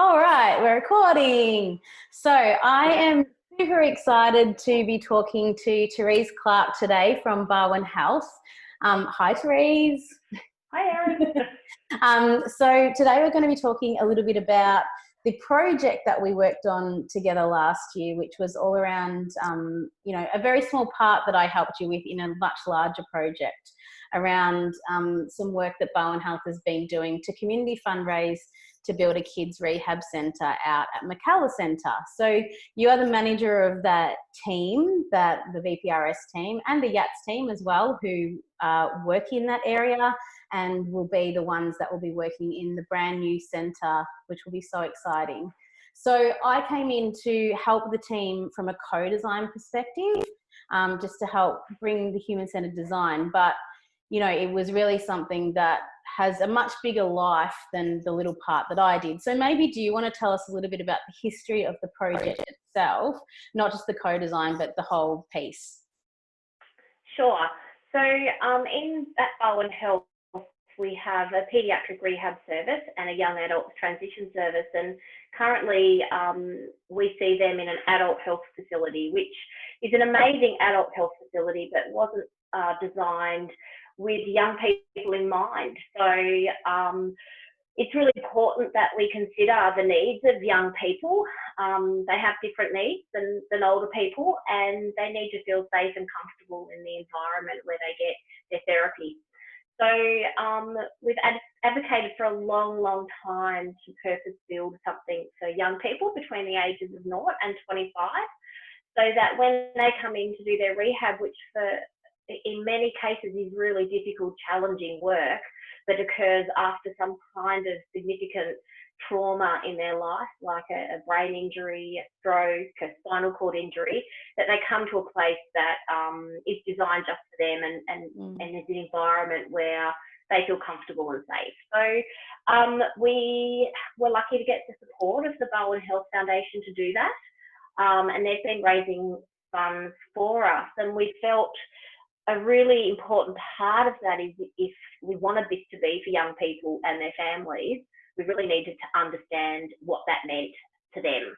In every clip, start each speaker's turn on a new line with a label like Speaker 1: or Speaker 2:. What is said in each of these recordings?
Speaker 1: All right, we're recording. So I am super excited to be talking to Therese Clark today from Barwon Health. Hi, Therese.
Speaker 2: Hi, Erin.
Speaker 1: So today we're going to be talking a little bit about the project that we worked on together last year, which was all around, a very small part that I helped you with in a much larger project around some work that Barwon Health has been doing to community fundraise to build a kids rehab centre out at McCalla Centre. So you are the manager of that team, the VPRS team and the YATS team as well, who work in that area and will be the ones that will be working in the brand new centre, which will be so exciting. So I came in to help the team from a co-design perspective, just to help bring the human-centred design. But, you know, it was really something that has a much bigger life than the little part that I did. So maybe do you want to tell us a little bit about the history of the project itself, not just the co-design, but the whole piece?
Speaker 2: Sure. So in at Barwon Health, we have a paediatric rehab service and a young adult transition service, and currently we see them in an adult health facility, which is an amazing adult health facility, but wasn't designed with young people in mind. So it's really important that we consider the needs of young people. They have different needs than older people, and they need to feel safe and comfortable in the environment where they get their therapy. So we've advocated for a long, long time to purpose build something for young people between the ages of 0 and 25, so that when they come in to do their rehab, which in many cases is really difficult, challenging work that occurs after some kind of significant trauma in their life, like a brain injury, a stroke, a spinal cord injury, that they come to a place that is designed just for them and is an environment where they feel comfortable and safe. So we were lucky to get the support of the Barwon Health Foundation to do that, and they've been raising funds for us, and we felt a really important part of that is if we wanted this to be for young people and their families, we really needed to understand what that meant to them.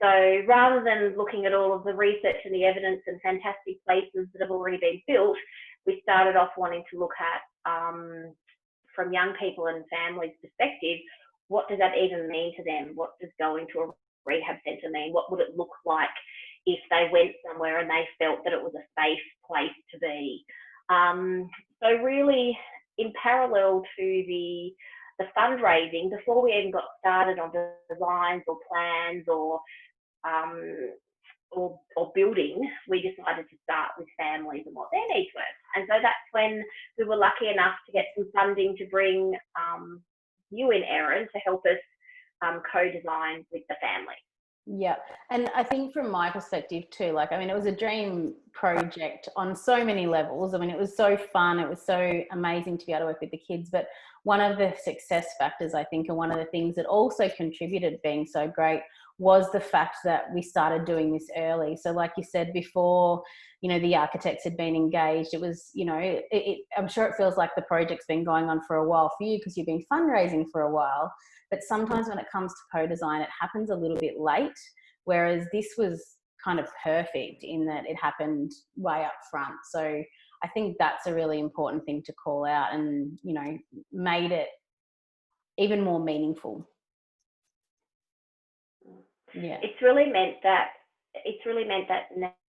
Speaker 2: So rather than looking at all of the research and the evidence and fantastic places that have already been built, we started off wanting to look at, from young people and families' perspective, what does that even mean to them? What does going to a rehab centre mean? What would it look like if they went somewhere and they felt that it was a safe place to be? So really, in parallel to the fundraising, before we even got started on designs or plans or building, we decided to start with families and what their needs were. And so that's when we were lucky enough to get some funding to bring you in, Erin, to help us co-design with the family.
Speaker 1: Yeah, and I think from my perspective too, like, I mean, it was a dream project on so many levels. I mean, it was so fun. It was so amazing to be able to work with the kids. But one of the success factors, I think, and one of the things that also contributed being so great was the fact that we started doing this early. So like you said before, you know, the architects had been engaged. It was, you know, I'm sure it feels like the project's been going on for a while for you because you've been fundraising for a while. But sometimes when it comes to co-design, it happens a little bit late, whereas this was kind of perfect in that it happened way up front. So I think that's a really important thing to call out and, you know, made it even more meaningful. Yeah.
Speaker 2: It's really meant that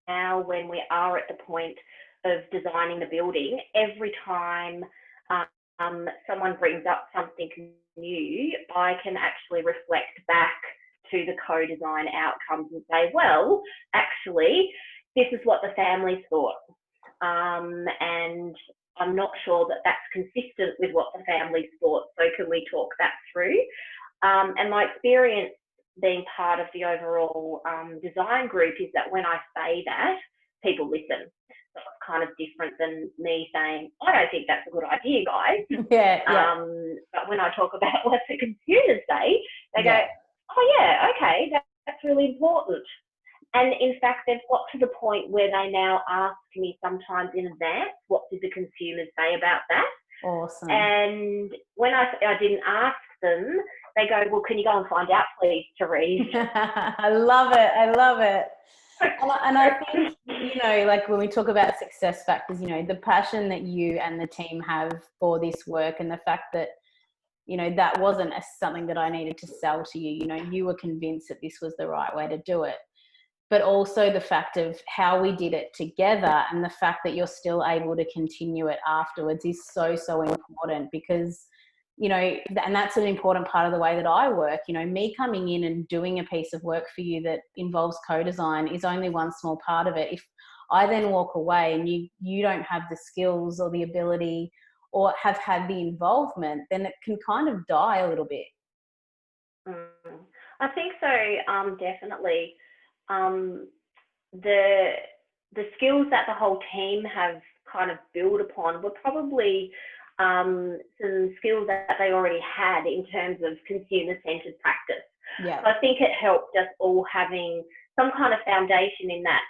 Speaker 2: now when we are at the point of designing the building, every time someone brings up something new, I can actually reflect back to the co-design outcomes and say, well, actually, this is what the families thought. And I'm not sure that that's consistent with what the families thought. So can we talk that through? And my experience being part of the overall design group is that when I say that, people listen. So it's kind of different than me saying, I don't think that's a good idea, guys.
Speaker 1: Yeah.
Speaker 2: But when I talk about what the consumers say, they go, oh yeah, okay, that's really important. And in fact, they've got to the point where they now ask me sometimes in advance, what did the consumers say about that?
Speaker 1: Awesome.
Speaker 2: And when I didn't ask them, they go, well, can you go and find out, please, Therese?
Speaker 1: I love it. I love it. And I think, you know, like when we talk about success factors, you know, the passion that you and the team have for this work, and the fact that, you know, that wasn't something that I needed to sell to you. You know, you were convinced that this was the right way to do it. But also the fact of how we did it together, and the fact that you're still able to continue it afterwards is so, so important, because, you know, and that's an important part of the way that I work. You know, me coming in and doing a piece of work for you that involves co-design is only one small part of it. If I then walk away and you don't have the skills or the ability or have had the involvement, then it can kind of die a little bit.
Speaker 2: I think so, definitely. The skills that the whole team have kind of built upon were probably some skills that they already had in terms of consumer-centred practice.
Speaker 1: Yeah.
Speaker 2: So I think it helped us all having some kind of foundation in that.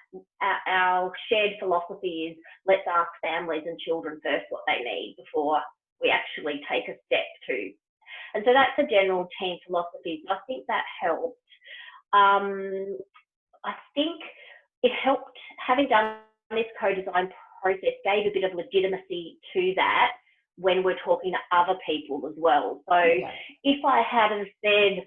Speaker 2: Our shared philosophy is, let's ask families and children first what they need before we actually take a step to. And so that's a general team philosophy. So I think that helped. I think it helped, having done this co-design process gave a bit of legitimacy to that when we're talking to other people as well. So if I hadn't said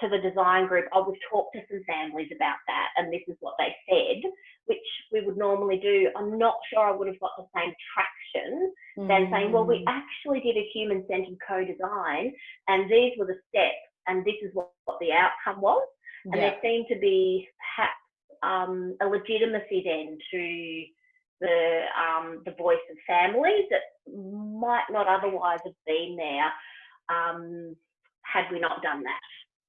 Speaker 2: to the design group, oh, we've talked to some families about that and this is what they said, which we would normally do, I'm not sure I would have got the same traction than saying, well, we actually did a human-centered co-design and these were the steps and this is what the outcome was. And there seemed to be perhaps a legitimacy then to the voice of families that might not otherwise have been there had we not done that.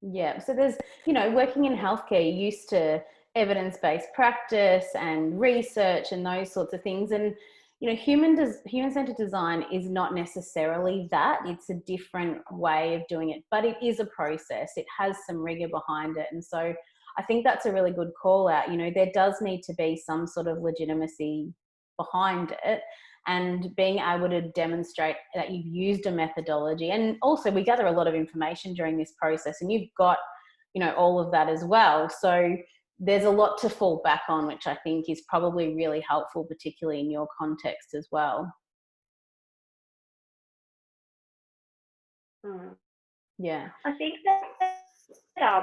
Speaker 1: Yeah. So there's, you know, working in healthcare, you're used to evidence-based practice and research and those sorts of things. And, you know, human-centered design is not necessarily that. It's a different way of doing it, but it is a process. It has some rigor behind it. And so I think that's a really good call out. You know, there does need to be some sort of legitimacy behind it, and being able to demonstrate that you've used a methodology. And also we gather a lot of information during this process, and you've got, you know, all of that as well. So there's a lot to fall back on, which I think is probably really helpful, particularly in your context as well. Yeah.
Speaker 2: I think that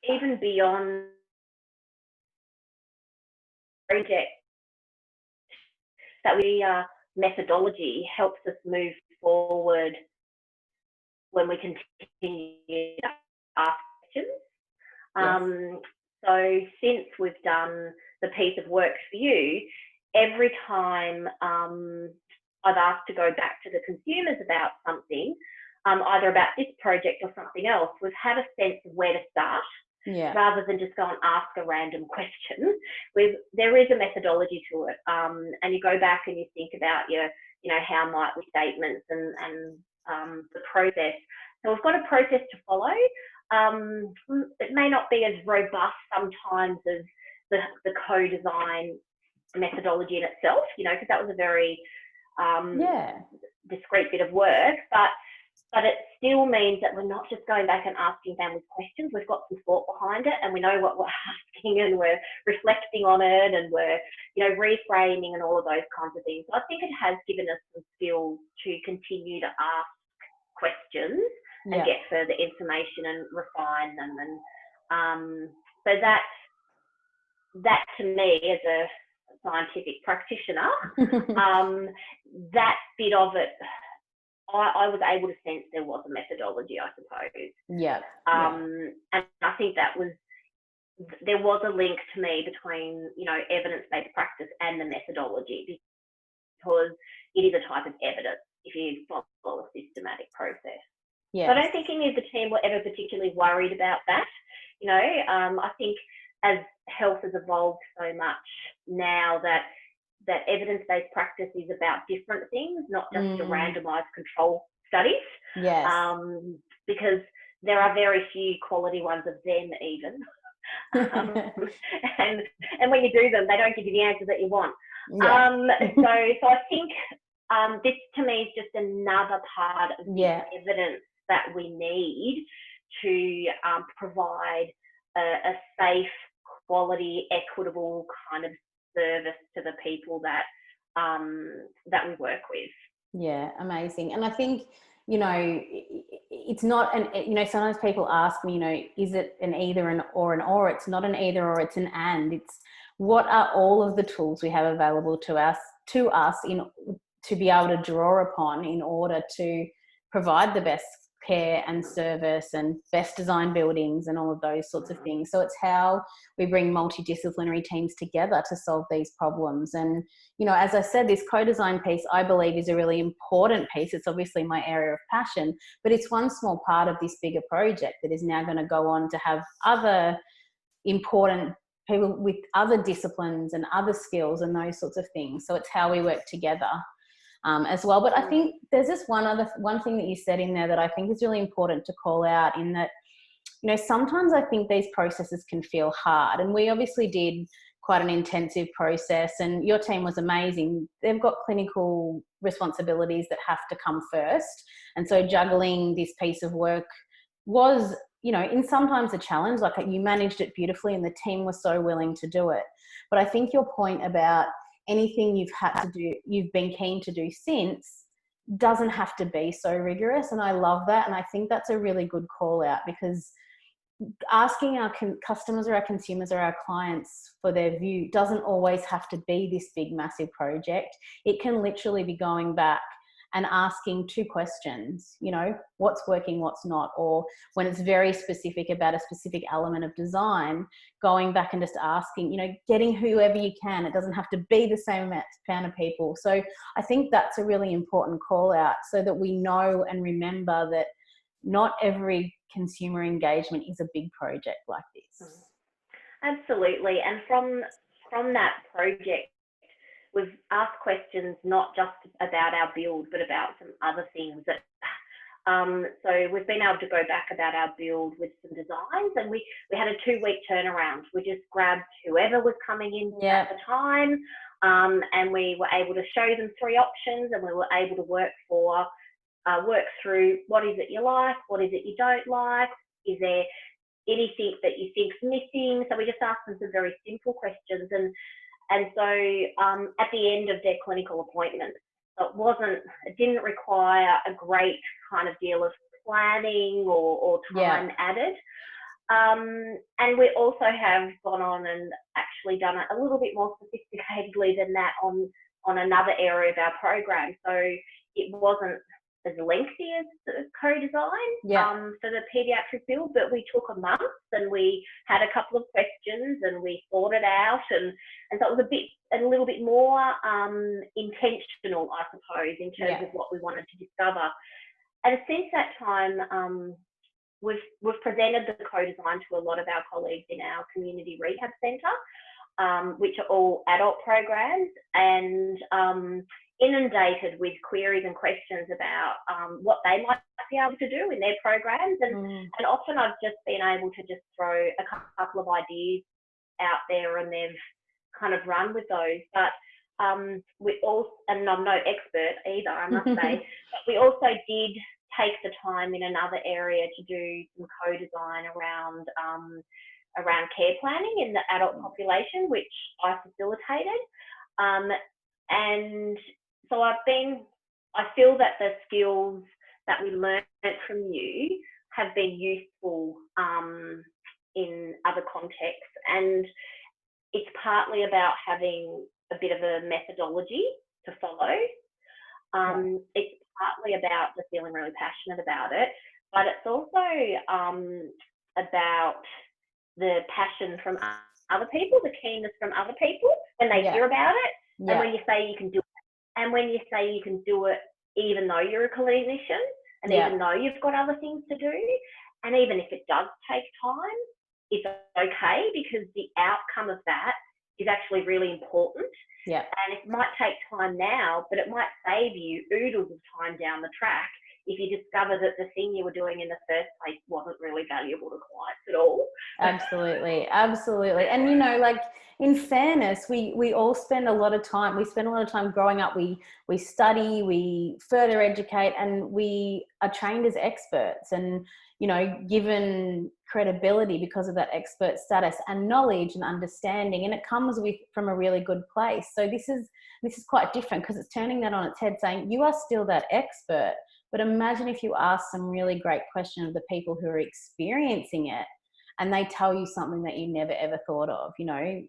Speaker 2: even beyond project, that methodology helps us move forward when we continue to ask questions. So since we've done the piece of work for you, every time I've asked to go back to the consumers about something, either about this project or something else, we've had a sense of where to start. Rather than just go and ask a random question. There is a methodology to it, and you go back and you think about how might we statements and the process. So we've got a process to follow. It may not be as robust sometimes as the co-design methodology in itself, because that was a very discrete bit of work, but it still means that we're not just going back and asking families questions. We've got some thought behind it, and we know what we're asking, and we're reflecting on it, and we're, reframing and all of those kinds of things. So I think it has given us some skills to continue to ask questions and get further information and refine them. And so that to me, as a scientific practitioner, that bit of it, I was able to sense there was a methodology, I suppose. And I think there was a link to me between, evidence-based practice and the methodology, because it is a type of evidence if you follow a systematic process. So I don't think any of the team were ever particularly worried about that. I think as health has evolved so much now that evidence-based practice is about different things, not just a randomised control studies. Because there are very few quality ones of them even. And when you do them, they don't give you the answers that you want. So I think this to me is just another part of the evidence that we need to provide a safe, quality, equitable kind of service to the people that that we work with.
Speaker 1: Yeah, amazing. And I think, you know, it's not an, you know, sometimes people ask me, you know, is it an either an or? It's not an either or, it's an and. It's what are all of the tools we have available to us to be able to draw upon in order to provide the best care and service and best design buildings and all of those sorts of things. So it's how we bring multidisciplinary teams together to solve these problems. And, you know, as I said, this co-design piece, I believe, is a really important piece. It's obviously my area of passion, but it's one small part of this bigger project that is now going to go on to have other important people with other disciplines and other skills and those sorts of things. So it's how we work together. As well. But I think there's just one thing that you said in there that I think is really important to call out, in that, you know, sometimes I think these processes can feel hard, and we obviously did quite an intensive process, and your team was amazing. They've got clinical responsibilities that have to come first, and so juggling this piece of work was, you know, in sometimes a challenge. Like, you managed it beautifully and the team was so willing to do it. But I think your point about anything you've had to do, you've been keen to do since, doesn't have to be so rigorous. And I love that. And I think that's a really good call out, because asking our customers or our consumers or our clients for their view doesn't always have to be this big, massive project. It can literally be going back and asking 2 questions, you know, what's working, what's not, or when it's very specific about a specific element of design, going back and just asking, you know, getting whoever you can. It doesn't have to be the same amount of people. So I think that's a really important call out, so that we know and remember that not every consumer engagement is a big project like this.
Speaker 2: Absolutely. And from that project, we've asked questions not just about our build, but about some other things that, so we've been able to go back about our build with some designs, and we had a 2-week turnaround. We just grabbed whoever was coming in at the time, and we were able to show them 3 options, and we were able to work through what is it you like, what is it you don't like, is there anything that you think's missing. So we just asked them some very simple questions, and so at the end of their clinical appointment, it didn't require a great kind of deal of planning or time added. And we also have gone on and actually done it a little bit more sophisticatedly than that on another area of our program. So it wasn't as lengthy as the co-design for the paediatric build, but we took a month and we had a couple of questions and we thought it out, and so it was a little bit more intentional, I suppose, in terms of what we wanted to discover. And since that time, we've presented the co-design to a lot of our colleagues in our community rehab centre, which are all adult programs, and inundated with queries and questions about what they might be able to do in their programs. And often I've just been able to just throw a couple of ideas out there and they've kind of run with those. But we also, and I'm no expert either, I must say, but we also did take the time in another area to do some co-design around care planning in the adult population, which I facilitated. And so I feel that the skills that we learned from you have been useful in other contexts. And it's partly about having a bit of a methodology to follow. It's partly about just feeling really passionate about it, but it's also about the passion from other people, the keenness from other people when they hear about it, and when you say you can do it. And when you say you can do it, even though you're a clinician, and even though you've got other things to do, and even if it does take time, it's okay, because the outcome of that is actually really important. And it might take time now, but it might save you oodles of time down the track if you discover that the thing you were doing in the first place wasn't really valuable to clients at all.
Speaker 1: Absolutely, absolutely. And, you know, like, in fairness, we all spend a lot of time, growing up. We study, we further educate, and we are trained as experts and, you know, given credibility because of that expert status and knowledge and understanding, and it comes from a really good place. So this is quite different, because it's turning that on its head, saying you are still that expert, but imagine if you ask some really great question of the people who are experiencing it, and they tell you something that you never ever thought of. You know,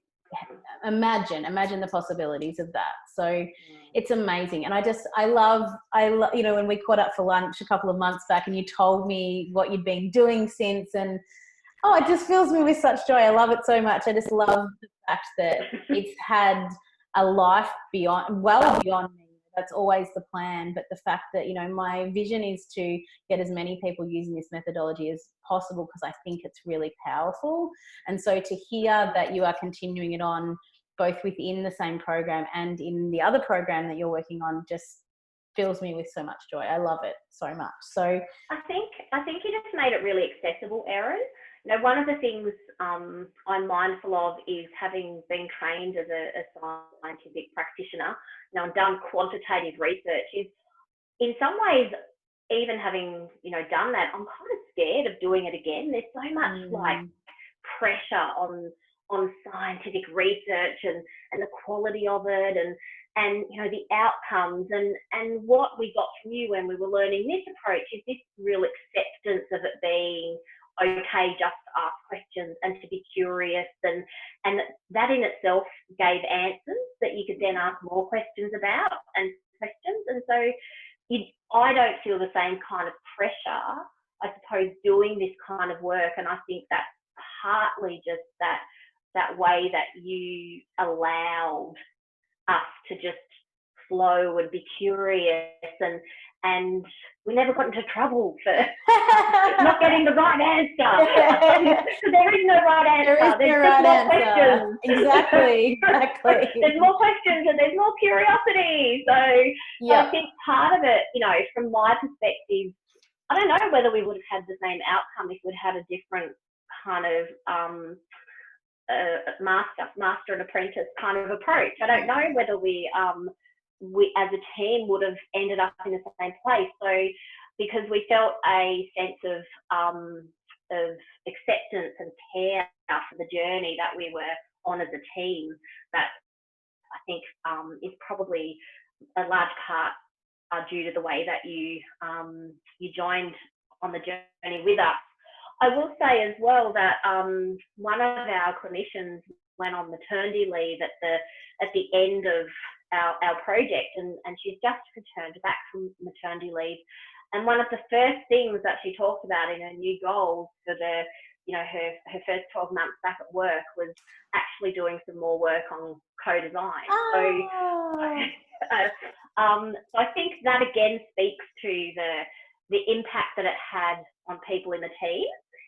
Speaker 1: imagine the possibilities of that. So it's amazing. And I love, you know, when we caught up for lunch a couple of months back and you told me what you'd been doing since, and it just fills me with such joy. I love it so much. I just love the fact that it's had a life well beyond me. That's always the plan. But the fact that, you know, my vision is to get as many people using this methodology as possible, because I think it's really powerful. And so to hear that you are continuing it on both within the same program and in the other program that you're working on just fills me with so much joy. I love it so much. So
Speaker 2: I think you just made it really accessible, Erin. You know, one of the things I'm mindful of is, having been trained as a scientific practitioner, now I've done quantitative research, is in some ways, even having, you know, done that, I'm kind of scared of doing it again. There's so much like pressure on scientific research and the quality of it, and you know, the outcomes, and what we got from you when we were learning this approach is this real acceptance of it being okay just to ask questions and to be curious, and that in itself gave answers that you could then ask more questions about, and so I don't feel the same kind of pressure, I suppose, doing this kind of work. And I think that's partly just that way that you allowed us to just flow and be curious, and we never got into trouble for not getting the right answer. So there is no right answer. There's just more questions.
Speaker 1: Exactly.
Speaker 2: There's more questions and there's more curiosity. So I think part of it, you know, from my perspective, I don't know whether we would have had the same outcome if we'd had a different kind of master and apprentice kind of approach. I don't know whether we as a team would have ended up in the same place. So because we felt a sense of acceptance and care for the journey that we were on as a team, that I think is probably a large part due to the way that you joined on the journey with us. I will say as well that one of our clinicians went on maternity leave at the end of our project, and she's just returned back from maternity leave. And one of the first things that she talked about in her new goals for her first 12 months back at work was actually doing some more work on co-design.
Speaker 1: Oh.
Speaker 2: So I think that again speaks to the impact that it had on people in the team,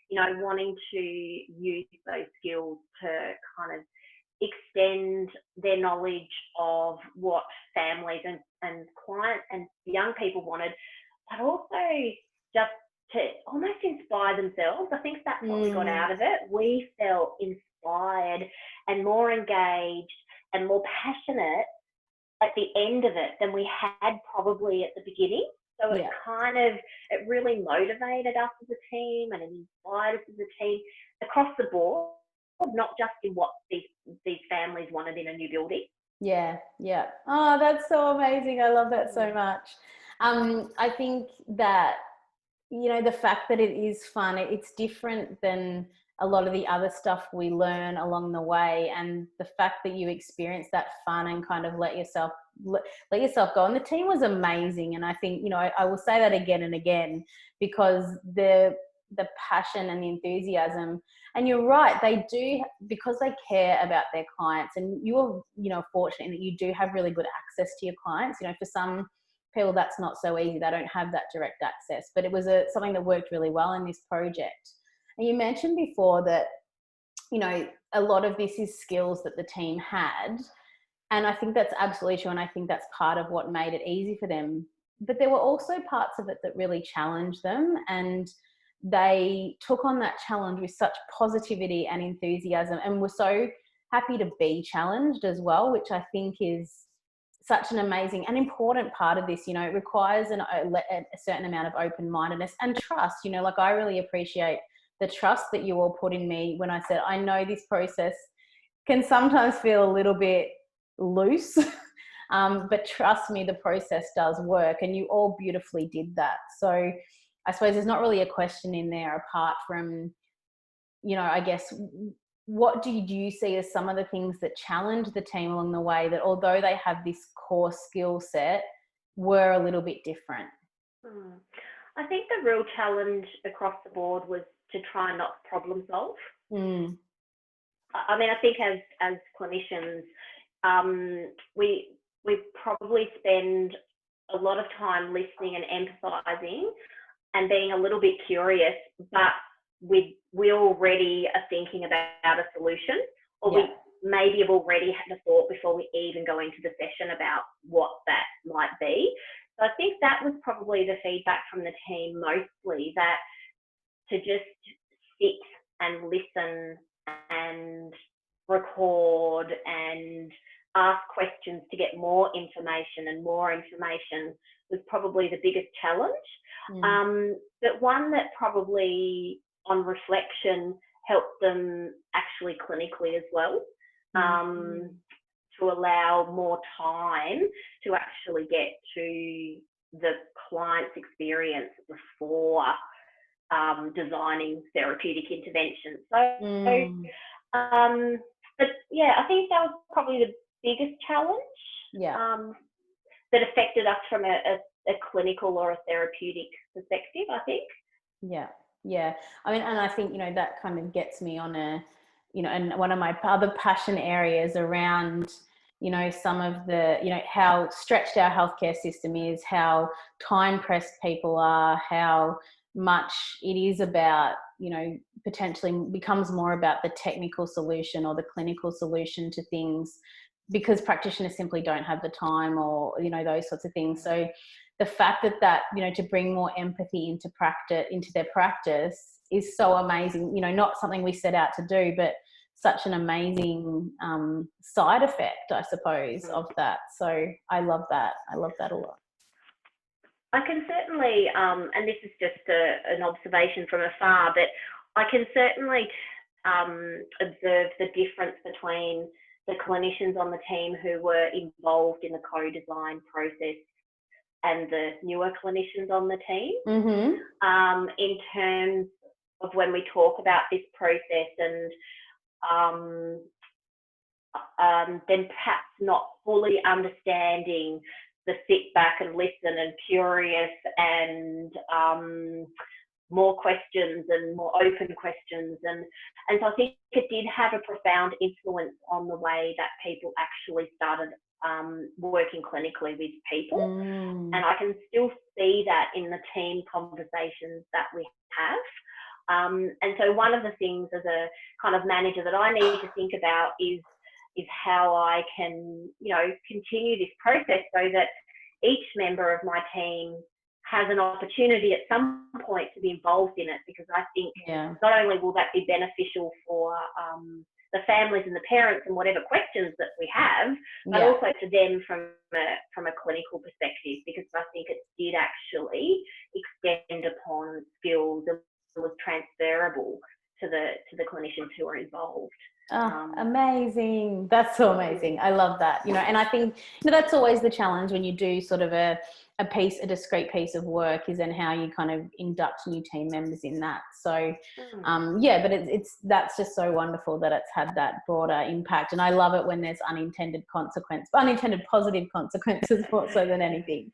Speaker 2: you know, wanting to use those skills to kind of extend their knowledge of what families and clients and young people wanted, but also just to almost inspire themselves. I think that's what we got out of it. We felt inspired and more engaged and more passionate at the end of it than we had probably at the beginning. So it it really motivated us as a team, and it inspired us as a team across the board, not just in what these families wanted in a new building.
Speaker 1: Yeah. Oh, that's so amazing. I love that so much. I think that, you know, the fact that it is fun, it's different than a lot of the other stuff we learn along the way, and the fact that you experience that fun and kind of let yourself go. And the team was amazing, and I think, you know, I will say that again and again, because the passion and the enthusiasm, and you're right, they do, because they care about their clients. And you're, you know, fortunate that you do have really good access to your clients. You know, for some people that's not so easy, they don't have that direct access, but it was something that worked really well in this project. And you mentioned before that, you know, a lot of this is skills that the team had, and I think that's absolutely true, and I think that's part of what made it easy for them. but there were also parts of it that really challenged them, and they took on that challenge with such positivity and enthusiasm, and were so happy to be challenged as well, which I think is such an amazing and important part of this. You know, it requires a certain amount of open-mindedness and trust. You know, like, I really appreciate the trust that you all put in me when I said, I know this process can sometimes feel a little bit loose, but trust me, the process does work, and you all beautifully did that. So I suppose there's not really a question in there apart from, you know, I guess, what do you see as some of the things that challenge the team along the way, that although they have this core skill set, were a little bit different?
Speaker 2: I think the real challenge across the board was to try not to problem solve. I mean, I think as clinicians, we probably spend a lot of time listening and empathizing and being a little bit curious, but we already are thinking about a solution, or we maybe have already had a thought before we even go into the session about what that might be. So I think that was probably the feedback from the team mostly, that to just sit and listen and record and ask questions to get more information and more information was probably the biggest challenge. But one that probably on reflection helped them actually clinically as well, to allow more time to actually get to the client's experience before designing therapeutic interventions. But yeah, I think that was probably the biggest challenge that affected us from a clinical or a therapeutic perspective, I think.
Speaker 1: Yeah. I mean, and I think, you know, that kind of gets me on and one of my other passion areas around, you know, some of the, you know, how stretched our healthcare system is, how time pressed people are, how much it is about, you know, potentially becomes more about the technical solution or the clinical solution to things, because practitioners simply don't have the time, or, you know, those sorts of things. So the fact that, you know, to bring more empathy into their practice is so amazing. You know, not something we set out to do, but such an amazing side effect, I suppose, of that. So I love that. I love that a lot.
Speaker 2: I can certainly, and this is just an observation from afar, but I can certainly observe the difference between the clinicians on the team who were involved in the co-design process and the newer clinicians on the team, in terms of when we talk about this process, and then perhaps not fully understanding the sit back and listen and curious and more questions and more open questions. And so I think it did have a profound influence on the way that people actually started working clinically with people. And I can still see that in the team conversations that we have. And so one of the things as a kind of manager that I need to think about is how I can, you know, continue this process so that each member of my team has an opportunity at some point to be involved in it, because I think not only will that be beneficial for the families and the parents and whatever questions that we have, but also to them from a clinical perspective, because I think it did actually extend upon skills and was transferable to the clinicians who are involved.
Speaker 1: Amazing. That's so amazing. I love that. You know, and I think, you know, that's always the challenge when you do sort of a discrete piece of work, is in how you kind of induct new team members in that. So, but it's that's just so wonderful that it's had that broader impact. And I love it when there's unintended positive consequences more so than anything.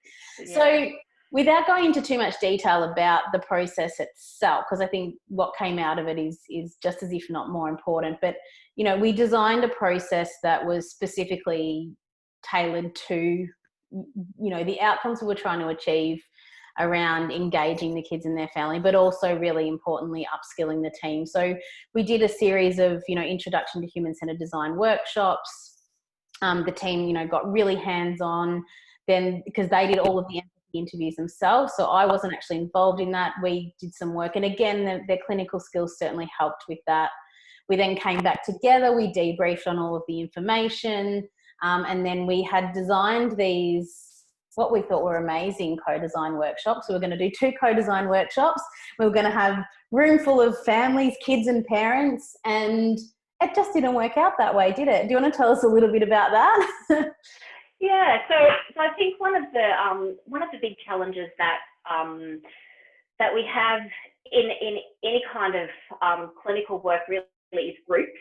Speaker 1: So, without going into too much detail about the process itself, because I think what came out of it is just as if not more important, but, you know, we designed a process that was specifically tailored to, you know, the outcomes we were trying to achieve around engaging the kids and their family, but also really importantly, upskilling the team. So we did a series of, you know, introduction to human-centered design workshops. The team, you know, got really hands-on then, because they did all of the empathy the interviews themselves. So I wasn't actually involved in that. We did some work, and again, their clinical skills certainly helped with that. We then came back together, we debriefed on all of the information, and then we had designed these, what we thought were amazing co-design workshops. We were going to do 2 co-design workshops. We were going to have a room full of families, kids and parents, and it just didn't work out that way, did it? Do you want to tell us a little bit about that?
Speaker 2: Yeah, so I think one of the big challenges that that we have in any kind of clinical work really is groups,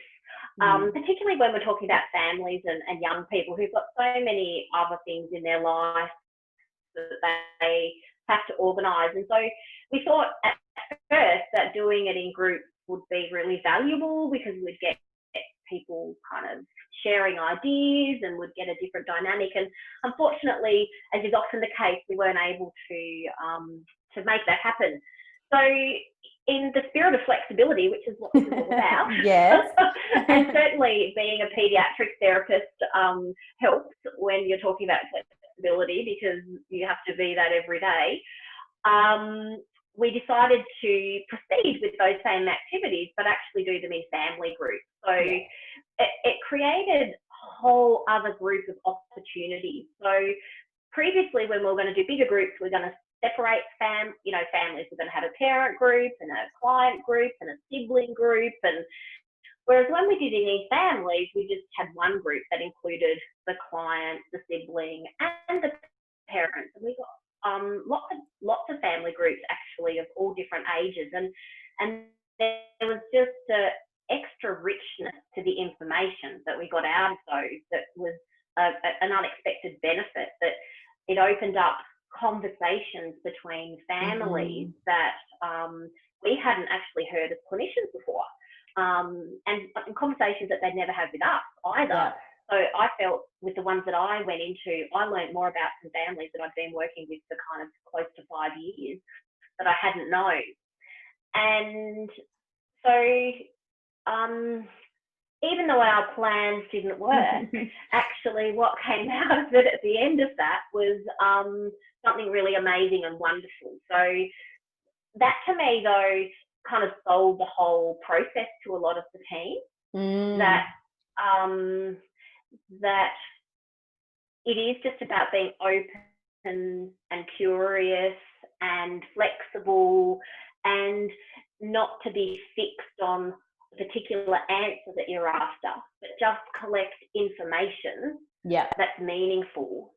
Speaker 2: particularly when we're talking about families and young people who've got so many other things in their life that they have to organise. And so we thought at first that doing it in groups would be really valuable, because we'd get people kind of sharing ideas and would get a different dynamic. And unfortunately, as is often the case, we weren't able to make that happen. So in the spirit of flexibility, which is what this is all about,
Speaker 1: yes,
Speaker 2: and certainly being a paediatric therapist helps when you're talking about flexibility, because you have to be that every day. We decided to proceed with those same activities, but actually do them in family groups. So it created a whole other group of opportunities. So previously, when we were going to do bigger groups, we're going to separate families. We're going to have a parent group and a client group and a sibling group. And whereas when we did it in families, we just had one group that included the client, the sibling, and the parents. And we got lots of family groups actually of all different ages, and there was just a extra richness to the information that we got out of those that was an unexpected benefit, that it opened up conversations between families that we hadn't actually heard as clinicians before, and conversations that they'd never had with us either. So I felt with the ones that I went into, I learned more about some families that I've been working with for kind of close to 5 years that I hadn't known. And so even though our plans didn't work, actually what came out of it at the end of that was something really amazing and wonderful. So that to me, though, kind of sold the whole process to a lot of the team, that it is just about being open and curious and flexible, and not to be fixed on a particular answer that you're after, but just collect information that's meaningful.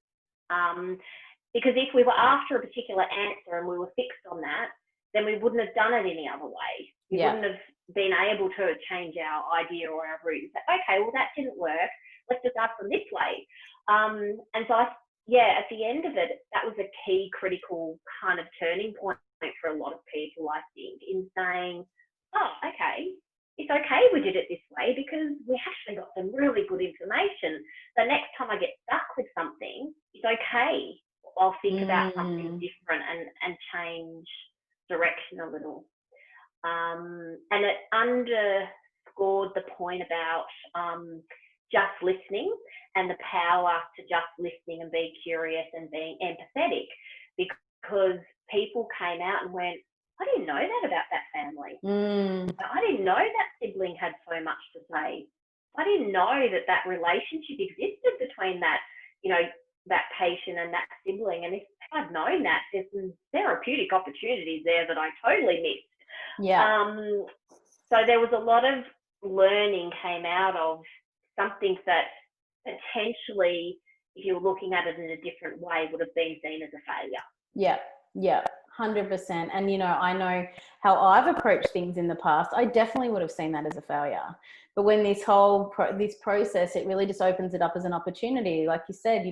Speaker 2: Because if we were after a particular answer and we were fixed on that, then we wouldn't have done it any other way. We wouldn't have been able to change our idea or our route. So, okay, well, that didn't work. Let's just ask them this way. And so, at the end of it, that was a key critical kind of turning point for a lot of people, I think, in saying, oh, okay, it's okay we did it this way, because we actually got some really good information. So next time I get stuck with something, it's okay. I'll think about something different and change direction a little. And it underscored the point about just listening, and the power to just listening and be curious and being empathetic, because people came out and went, I didn't know that about that family. I didn't know that sibling had so much to say. I didn't know that relationship existed between that, that patient and that sibling. And if I'd known that, there's some therapeutic opportunities there that I totally missed. So there was a lot of learning came out of something that potentially, if you were looking at it in a different way, would have been seen as a failure.
Speaker 1: 100%. And I know how I've approached things in the past. I definitely would have seen that as a failure. But when this whole this process, it really just opens it up as an opportunity. Like you said,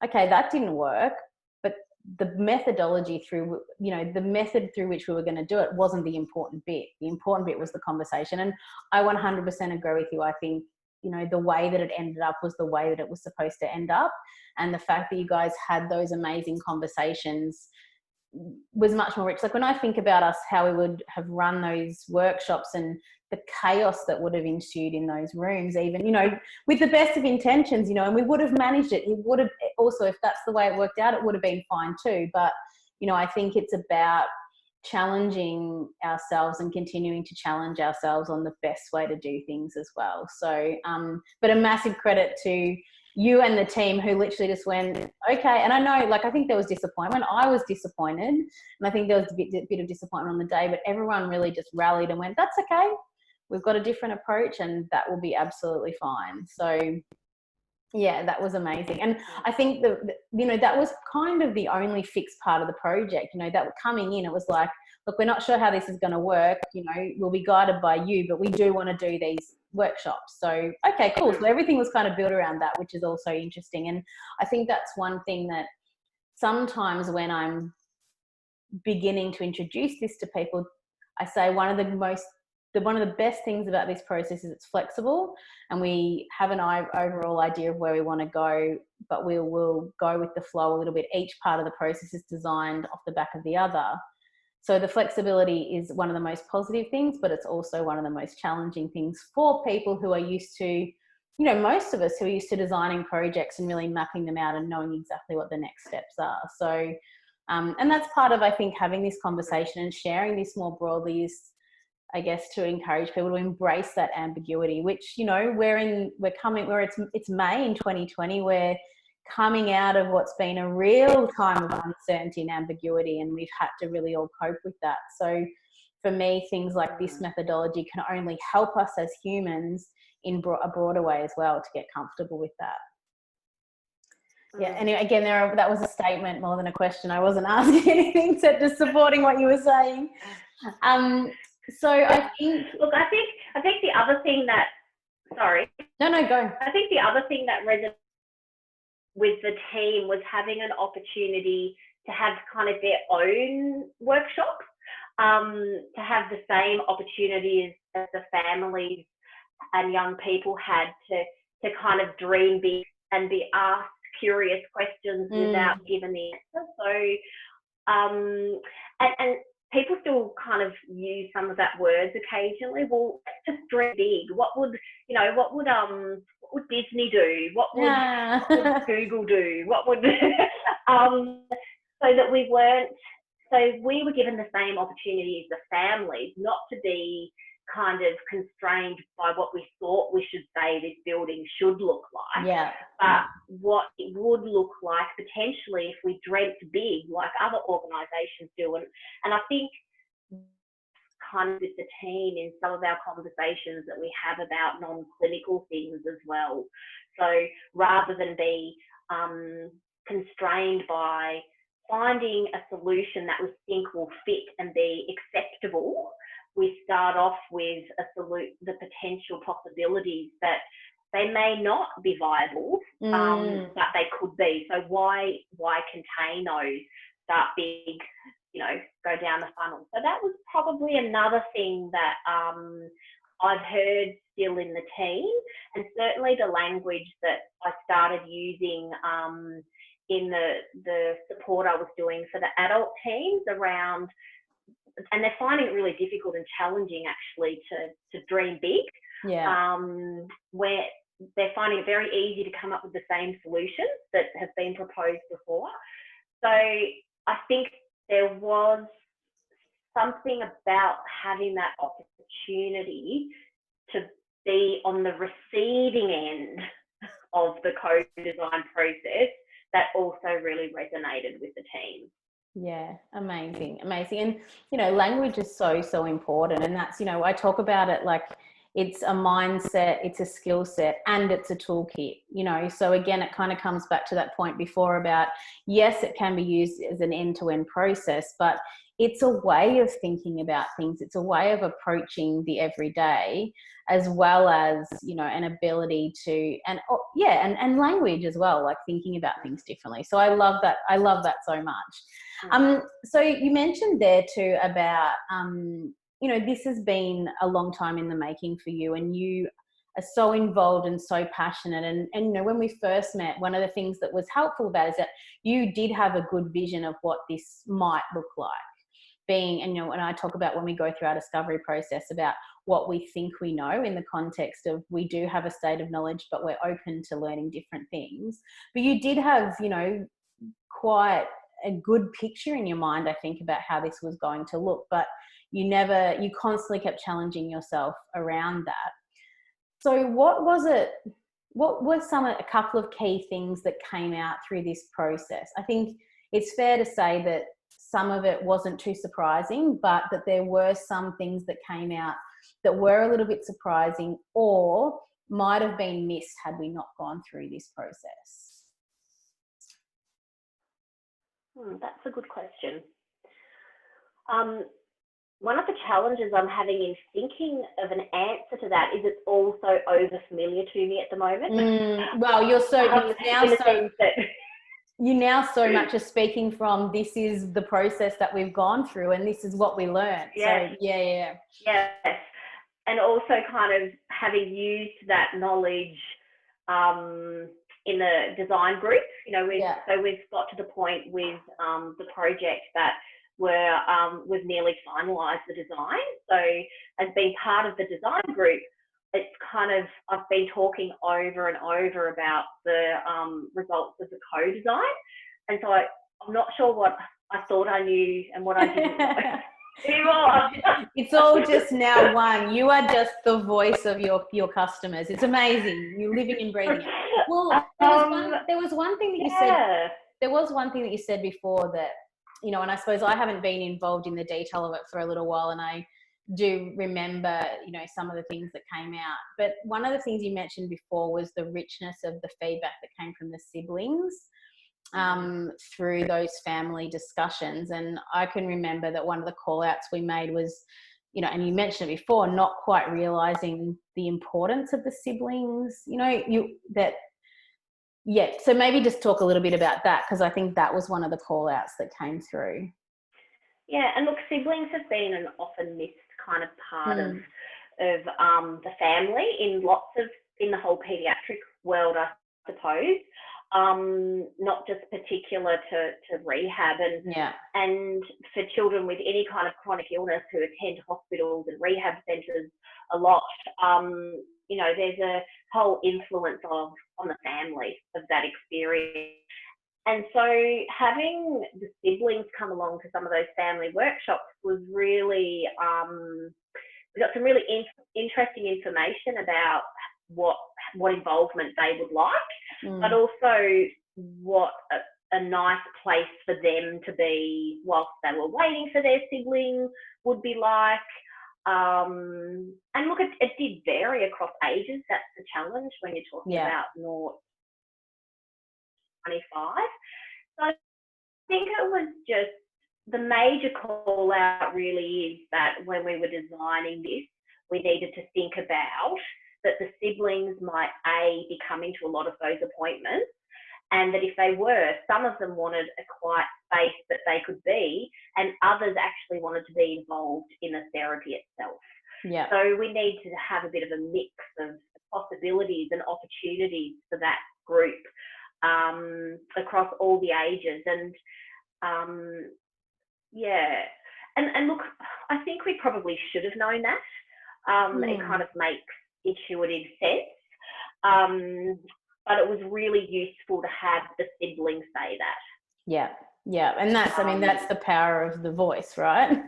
Speaker 1: okay, that didn't work, but the methodology through, the method through which we were going to do it wasn't the important bit. The important bit was the conversation. And I 100% agree with you. I think, the way that it ended up was the way that it was supposed to end up. And the fact that you guys had those amazing conversations was much more rich. Like when I think about us, how we would have run those workshops and the chaos that would have ensued in those rooms, even, you know, with the best of intentions, you know, and we would have managed it. It would have also, if that's the way it worked out, it would have been fine too. But, you know, I think it's about challenging ourselves and continuing to challenge ourselves on the best way to do things as well. So, but a massive credit to you and the team who literally just went, okay. And I know, like, I think there was disappointment. I was disappointed, and I think there was a bit of disappointment on the day, but everyone really just rallied and went, that's okay. We've got a different approach and that will be absolutely fine. So yeah, that was amazing. And I think you know, that was kind of the only fixed part of the project, you know, that coming in, it was like, look, we're not sure how this is going to work. You know, we'll be guided by you, but we do want to do these workshops. So, okay, cool. So everything was kind of built around that, which is also interesting. And I think that's one thing that sometimes when I'm beginning to introduce this to people, I say one of the best things about this process is it's flexible, and we have an overall idea of where we want to go, but we will go with the flow a little bit. Each part of the process is designed off the back of the other. So the flexibility is one of the most positive things, but it's also one of the most challenging things for people who are used to, you know, most of us who are used to designing projects and really mapping them out and knowing exactly what the next steps are. So, and that's part of, I think, having this conversation and sharing this more broadly is, I guess, to encourage people to embrace that ambiguity, which, you know, it's May in 2020, we're coming out of what's been a real time of uncertainty and ambiguity, and we've had to really all cope with that. So for me, things like this methodology can only help us as humans in a broader way as well to get comfortable with that. Yeah, anyway, again, that was a statement more than a question. I wasn't asking anything except just supporting what you were saying. So I think...
Speaker 2: Look, I think the other thing that... Sorry.
Speaker 1: No, go.
Speaker 2: I think the other thing that resonated with the team was having an opportunity to have kind of their own workshops, to have the same opportunities as the families and young people had to kind of dream big and be asked curious questions without given the answer. So, and people still kind of use some of that words occasionally. Well, let's just dream big. What would Disney do? What would Google do? What would so that we were given the same opportunity as the families, not to be kind of constrained by what we thought we should say this building should look like, but what it would look like potentially if we dreamt big like other organisations do. And I think kind of with the team in some of our conversations that we have about non-clinical things as well. So rather than be constrained by finding a solution that we think will fit and be acceptable, we start off with the potential possibilities that they may not be viable, but they could be. So why contain those? Start big, you know, go down the funnel. So that was probably another thing that I've heard still in the team, and certainly the language that I started using in the support I was doing for the adult teams around, and they're finding it really difficult and challenging actually to dream big. Where they're finding it very easy to come up with the same solutions that have been proposed before. So I think there was something about having that opportunity to be on the receiving end of the co-design process that also really resonated with the team.
Speaker 1: Yeah, amazing. And, you know, language is so important. And that's, you know, I talk about it like it's a mindset, it's a skill set, and it's a toolkit, you know. So again, it kind of comes back to that point before about, yes, it can be used as an end-to-end process, but it's a way of thinking about things. It's a way of approaching the everyday, as well as, you know, an ability to, and language as well, like thinking about things differently. So I love that. I love that so much. So you mentioned there too about, you know, this has been a long time in the making for you, and you are so involved and so passionate. And you know, when we first met, one of the things that was helpful about it is that you did have a good vision of what this might look like. Being, and you know, when I talk about when we go through our discovery process about what we think we know in the context of we do have a state of knowledge, but we're open to learning different things. But you did have, you know, quite a good picture in your mind, I think, about how this was going to look, but you constantly kept challenging yourself around that. So what was it, what were a couple of key things that came out through this process? I think it's fair to say that some of it wasn't too surprising, but that there were some things that came out that were a little bit surprising or might have been missed had we not gone through this process.
Speaker 2: That's a good question. One of the challenges I'm having in thinking of an answer to that is it's all so over familiar to me at the moment.
Speaker 1: Well, you now so much are speaking from this is the process that we've gone through and this is what we learned.
Speaker 2: Yes.
Speaker 1: So yeah.
Speaker 2: Yes. And also kind of having used that knowledge in the design group, you know, so we've got to the point with the project that we've nearly finalised the design. So as being part of the design group, it's kind of, I've been talking over and over about the results of the co-design. And so I'm not sure what I thought I knew and what I didn't know.
Speaker 1: It's all just now one. You are just the voice of your customers. It's amazing. You're living and breathing it. Well, there was one thing that you said. There was one thing that you said before that, you know, and I suppose I haven't been involved in the detail of it for a little while, and I do remember, you know, some of the things that came out. But one of the things you mentioned before was the richness of the feedback that came from the siblings through those family discussions. And I can remember that one of the call outs we made was, you know, and you mentioned it before, not quite realizing the importance of the siblings, you know, so maybe just talk a little bit about that, because I think that was one of the call outs that came through.
Speaker 2: Yeah, and look, siblings have been an often missed kind of part of the family in the whole paediatric world, I suppose. Not just particular to rehab and for children with any kind of chronic illness who attend hospitals and rehab centres a lot, you know, there's a whole influence on the family of that experience. And so having the siblings come along to some of those family workshops was really, we got some really interesting information about what involvement they would like, but also what a nice place for them to be whilst they were waiting for their siblings would be like. And look, it did vary across ages. That's the challenge when you're talking about 0 to 25. So I think it was just the major call out really is that when we were designing this, we needed to think about that the siblings might be coming to a lot of those appointments, and that if they were, some of them wanted a quiet space that they could be, and others actually wanted to be involved in the therapy itself. Yeah. So we need to have a bit of a mix of possibilities and opportunities for that group across all the ages. And and look, I think we probably should have known that. It kind of makes intuitive sense. But it was really useful to have the siblings say that.
Speaker 1: Yeah. And that's, I mean, that's the power of the voice, right?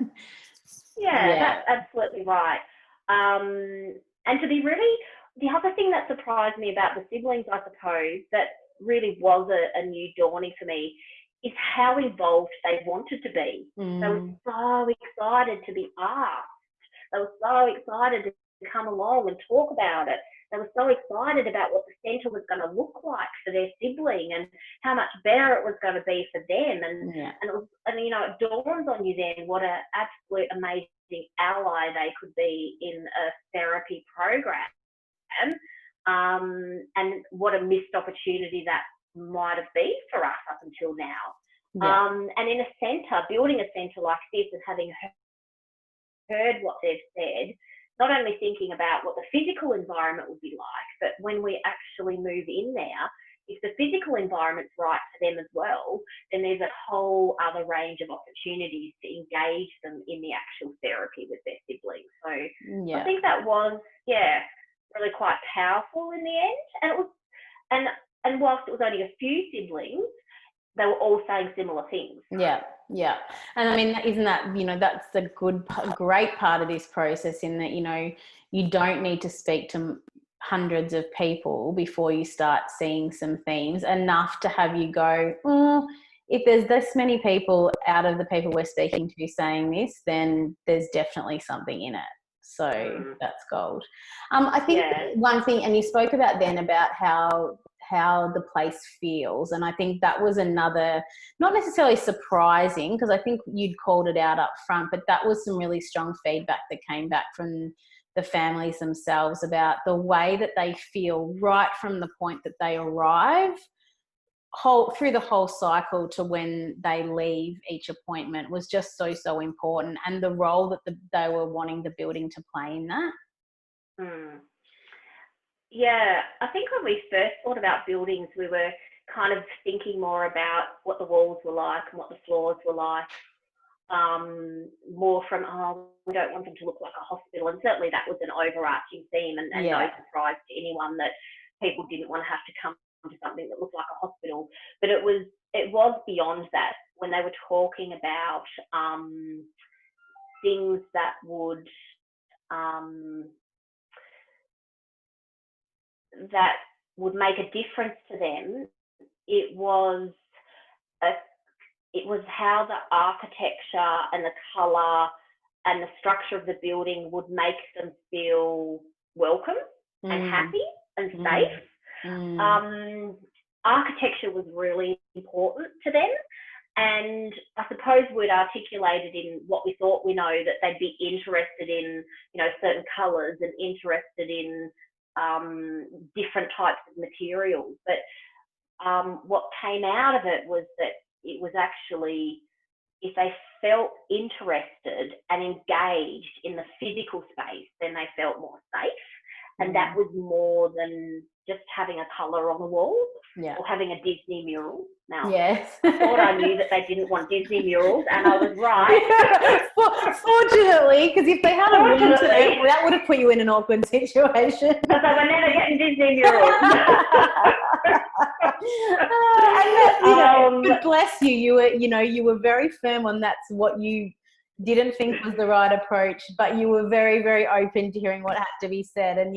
Speaker 2: That's absolutely right. And to be really, the other thing that surprised me about the siblings, I suppose, that really was a new dawning for me, is how involved they wanted to be. They were so excited to be asked. They were so excited to come along and talk about it. They were so excited about what the centre was going to look like for their sibling and how much better it was going to be for them. And you know, it dawns on you then what an absolute amazing ally they could be in a therapy program, and what a missed opportunity that might have been for us up until now. And in a centre, building a centre like this and having heard what they've said, not only thinking about what the physical environment would be like, but when we actually move in there, if the physical environment's right for them as well, then there's a whole other range of opportunities to engage them in the actual therapy with their siblings. So I think that was, really quite powerful in the end. And it was, and whilst it was only a few siblings, they were all saying similar things.
Speaker 1: Yeah. And I mean, isn't that, that's the great part of this process, in that, you don't need to speak to hundreds of people before you start seeing some themes, enough to have you go, if there's this many people out of the people we're speaking to saying this, then there's definitely something in it. So that's gold. I think one thing, and you spoke about then about how the place feels, and I think that was another, not necessarily surprising, because I think you'd called it out up front, but that was some really strong feedback that came back from the families themselves about the way that they feel right from the point that they arrive through the whole cycle to when they leave each appointment was just so important, and the role that they were wanting the building to play in that.
Speaker 2: Yeah, I think when we first thought about buildings, we were kind of thinking more about what the walls were like and what the floors were like, more from, we don't want them to look like a hospital. And certainly that was an overarching theme, and no surprise to anyone that people didn't want to have to come to something that looked like a hospital. But it was beyond that, when they were talking about things that would make a difference to them. It was how the architecture and the colour and the structure of the building would make them feel welcome and happy and safe. Architecture was really important to them, and I suppose we'd articulated in what we thought we know that they'd be interested in, certain colours and interested in different types of materials. But what came out of it was that it was actually, if they felt interested and engaged in the physical space, then they felt more safe. And that was more than just having a colour on the wall or having a Disney mural. Now, I thought I knew that they didn't want Disney murals, and I was right.
Speaker 1: Fortunately, because if they hadn't wanted it, that would have put you in an awkward situation.
Speaker 2: Because they were never getting Disney murals.
Speaker 1: But bless you, you were very firm on that's what you didn't think was the right approach, but you were very, very open to hearing what had to be said. And,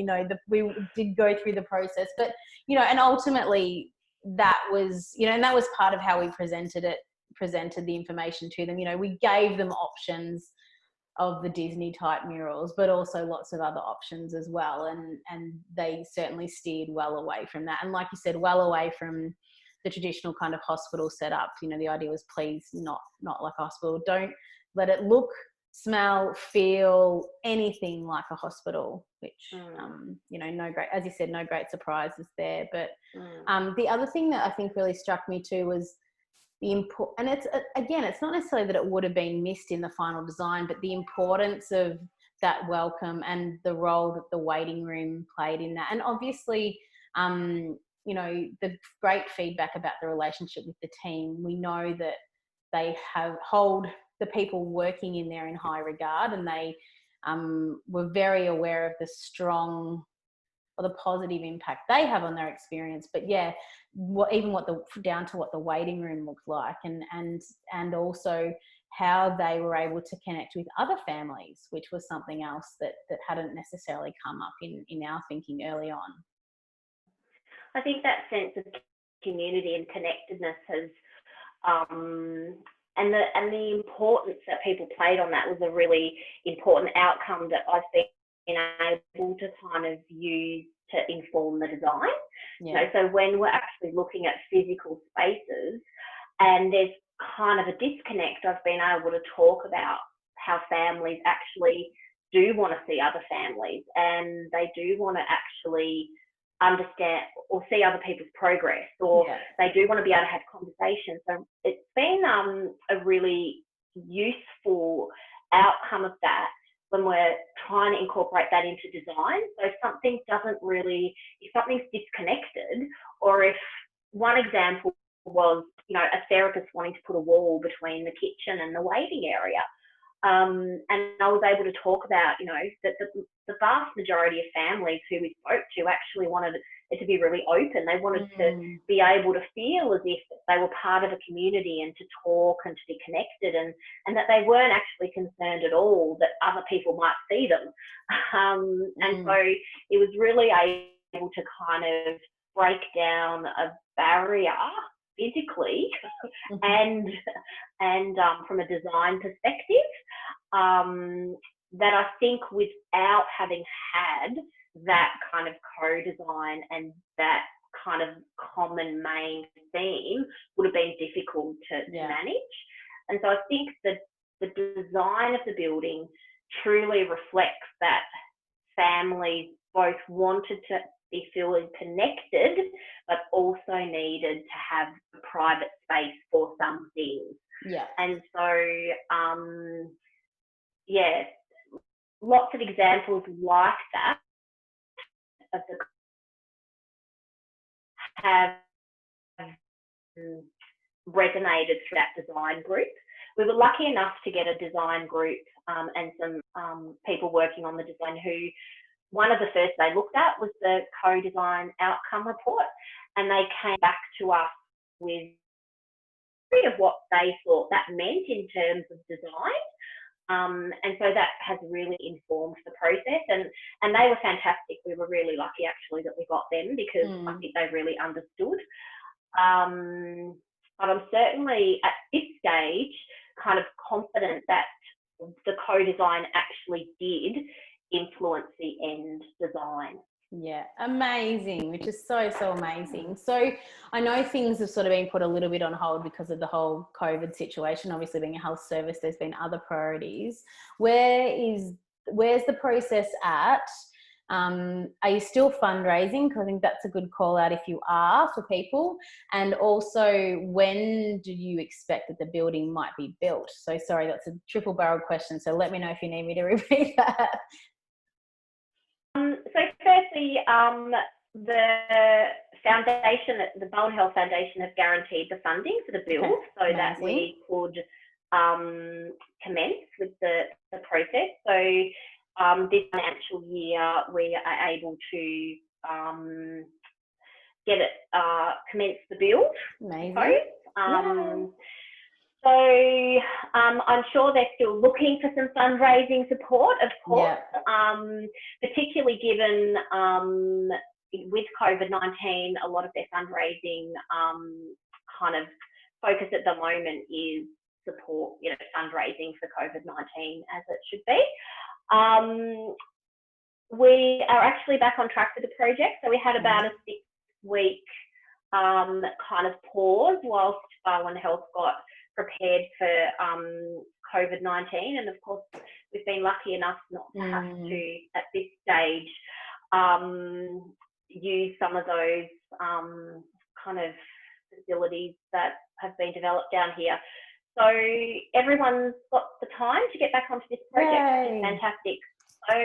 Speaker 1: we did go through the process, but, and ultimately that was, and that was part of how we presented the information to them. We gave them options of the Disney type murals, but also lots of other options as well. And they certainly steered well away from that. And like you said, well away from the traditional kind of hospital setup. The idea was, please not like a hospital. Don't let it look, smell, feel anything like a hospital, which, no great, as you said, no great surprises there. But the other thing that I think really struck me too was and it's not necessarily that it would have been missed in the final design, but the importance of that welcome and the role that the waiting room played in that. And obviously, the great feedback about the relationship with the team. We know that they hold the people working in there in high regard, and they were very aware of the strong or the positive impact they have on their experience. But down to what the waiting room looked like, and also how they were able to connect with other families, which was something else that hadn't necessarily come up in our thinking early on.
Speaker 2: I think that sense of community and connectedness has, and the importance that people played on that was a really important outcome that I've been able to kind of use to inform the design. So when we're actually looking at physical spaces and there's kind of a disconnect, I've been able to talk about how families actually do want to see other families, and they do want to actually understand or see other people's progress, or they do want to be able to have conversations. So it's been a really useful outcome of that when we're trying to incorporate that into design. So if something's disconnected, or if one example was, you know, a therapist wanting to put a wall between the kitchen and the waiting area. And I was able to talk about, you know, that the vast majority of families who we spoke to actually wanted it to be really open. They wanted to be able to feel as if they were part of a community and to talk and to be connected, and that they weren't actually concerned at all that other people might see them. And so it was really able to kind of break down a barrier physically and from a design perspective, that I think without having had that kind of co-design and that kind of common main theme would have been difficult to manage. And so I think that the design of the building truly reflects that families both wanted to be feeling connected, but also needed to have a private space for some things.
Speaker 1: Yeah.
Speaker 2: And so, lots of examples like that of the have resonated through that design group. We were lucky enough to get a design group and some people working on the design who, one of the first they looked at was the co-design outcome report, and they came back to us with of what they thought that meant in terms of design. And so that has really informed the process, and they were fantastic. We were really lucky actually that we got them, because I think they really understood. But I'm certainly at this stage kind of confident that the co-design actually did influence the end design.
Speaker 1: Yeah, amazing, which is so amazing. So I know things have sort of been put a little bit on hold because of the whole COVID situation. Obviously, being a health service, there's been other priorities. Where's the process at? Are you still fundraising? Because I think that's a good call out if you are, for people. And also, when do you expect that the building might be built? So sorry, that's a triple barrel question. So let me know if you need me to repeat that.
Speaker 2: So firstly, the foundation, the Barwon Health Foundation, have guaranteed the funding for the build, so that we could commence with the process. So this financial year, we are able to get it, commence the build.
Speaker 1: Amazing.
Speaker 2: So I'm sure they're still looking for some fundraising support, of course, particularly given with COVID-19, a lot of their fundraising kind of focus at the moment is support, you know, fundraising for COVID-19, as it should be. We are actually back on track with the project. So we had about a 6-week kind of pause whilst Barwon Health got prepared for COVID-19, and of course we've been lucky enough not to have to at this stage use some of those kind of facilities that have been developed down here. So everyone's got the time to get back onto this project. It's fantastic. So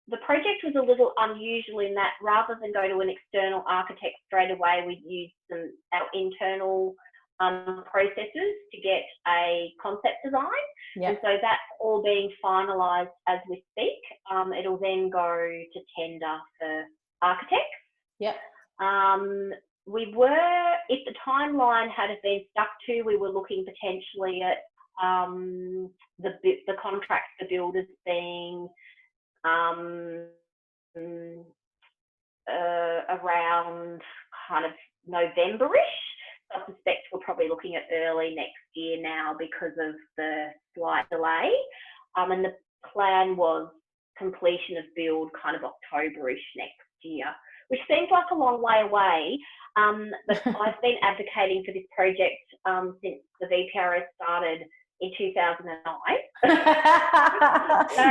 Speaker 2: the project was a little unusual in that rather than go to an external architect straight away, we used our internal processes to get a concept design. And so that's all being finalised as we speak. It'll then go to tender for architects. We were, if the timeline had been stuck to, we were looking potentially at the contract for builders being around kind of November-ish. So I suspect we're probably looking at early next year now because of the slight delay. And the plan was completion of build kind of October-ish next year, which seems like a long way away. But I've been advocating for this project since the VPRS started in 2009.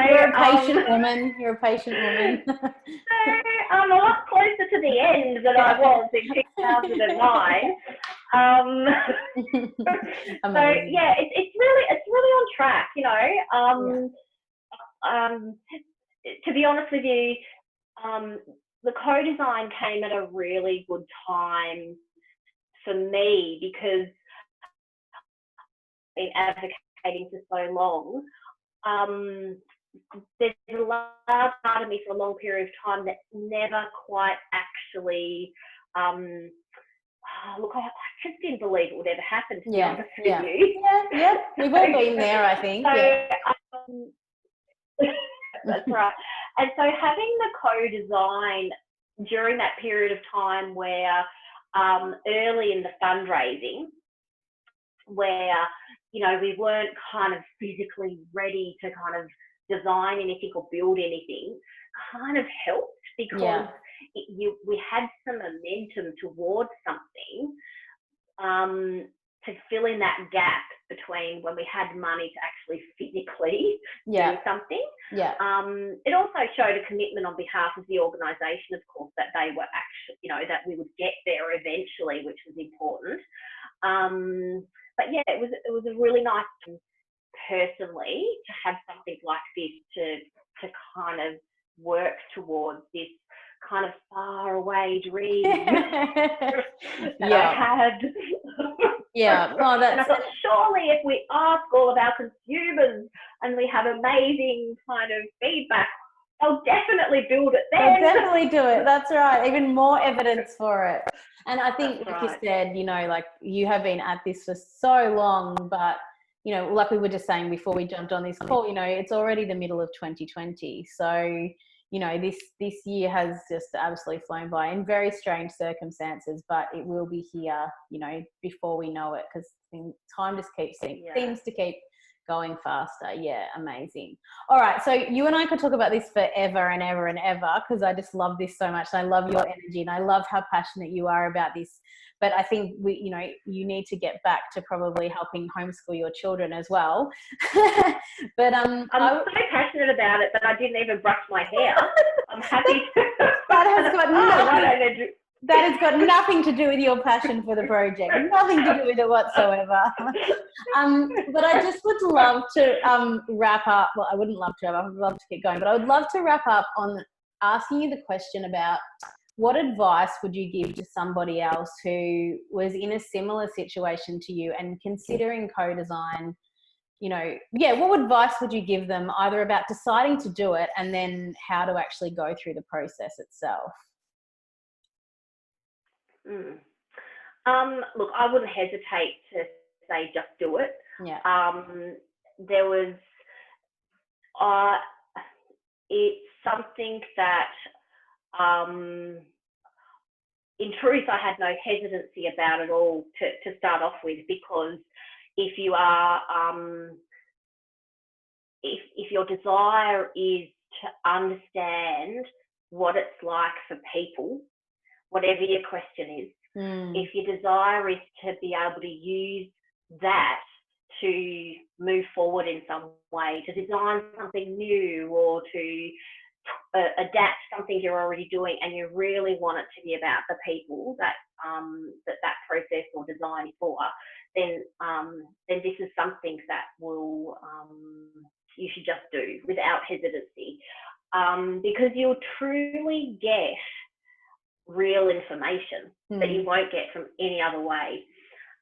Speaker 1: You're a patient woman. You're a patient woman.
Speaker 2: So I'm a lot closer to the end than I was in 2009. So yeah, it's really on track. You know, To be honest with you, the co-design came at a really good time for me because I've been advocating for so long. There's a large part of me for a long period of time that never quite actually, look, I just didn't believe it would ever happen, to be honest with you.
Speaker 1: Yeah, we've all been there, I think.
Speaker 2: That's right. And so having the co-design during that period of time where early in the fundraising, where, you know, we weren't kind of physically ready to kind of design anything or build anything, kind of helped because we had some momentum towards something to fill in that gap between when we had money to actually physically do something. It also showed a commitment on behalf of the organisation, of course, that they were actually, you know, that we would get there eventually, which was important. But yeah, it was a really nice personally to have something like this to kind of work towards this kind of far away dream that I had.
Speaker 1: Well,
Speaker 2: and I thought, surely if we ask all of our consumers and we have amazing kind of feedback, they'll definitely build it then.
Speaker 1: They'll definitely do it. That's right. Even more evidence for it. And I think, like you said, you know, like you have been at this for so long, but, you know, like we were just saying before we jumped on this call, you know, it's already the middle of 2020. So, you know, this year has just absolutely flown by in very strange circumstances, but it will be here, you know, before we know it, because time just seems to keep going faster. Yeah, amazing. All right, so you and I could talk about this forever and ever and ever, because I just love this so much. And I love your energy and I love how passionate you are about this. But I think you know, you need to get back to probably helping homeschool your children as well. But
Speaker 2: I'm so passionate about it that I didn't even brush my hair. I'm happy.
Speaker 1: That has got nothing to do with your passion for the project. Nothing to do with it whatsoever. But I just would love to wrap up. Well, I wouldn't love to. I would love to keep going, but I would love to wrap up on asking you the question about what advice would you give to somebody else who was in a similar situation to you and considering co-design? You know, what advice would you give them either about deciding to do it and then how to actually go through the process itself?
Speaker 2: Look, I wouldn't hesitate to say just do it. There was, it's something that, in truth, I had no hesitancy about at all to start off with, because if you are, if your desire is to understand what it's like for people, whatever your question is, if your desire is to be able to use that to move forward in some way, to design something new or to adapt something you're already doing, and you really want it to be about the people that that process or design is for, then this is something that will you should just do without hesitancy, because you'll truly get real information that you won't get from any other way.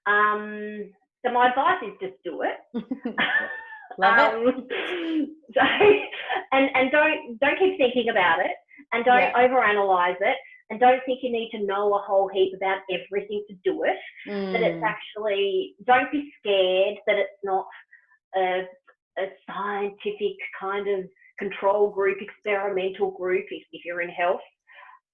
Speaker 2: So my advice is just do it.
Speaker 1: Love it.
Speaker 2: So, and don't keep thinking about it, and don't overanalyze it, and don't think you need to know a whole heap about everything to do it. That it's actually, don't be scared that it's not a scientific kind of control group, experimental group if you're in health.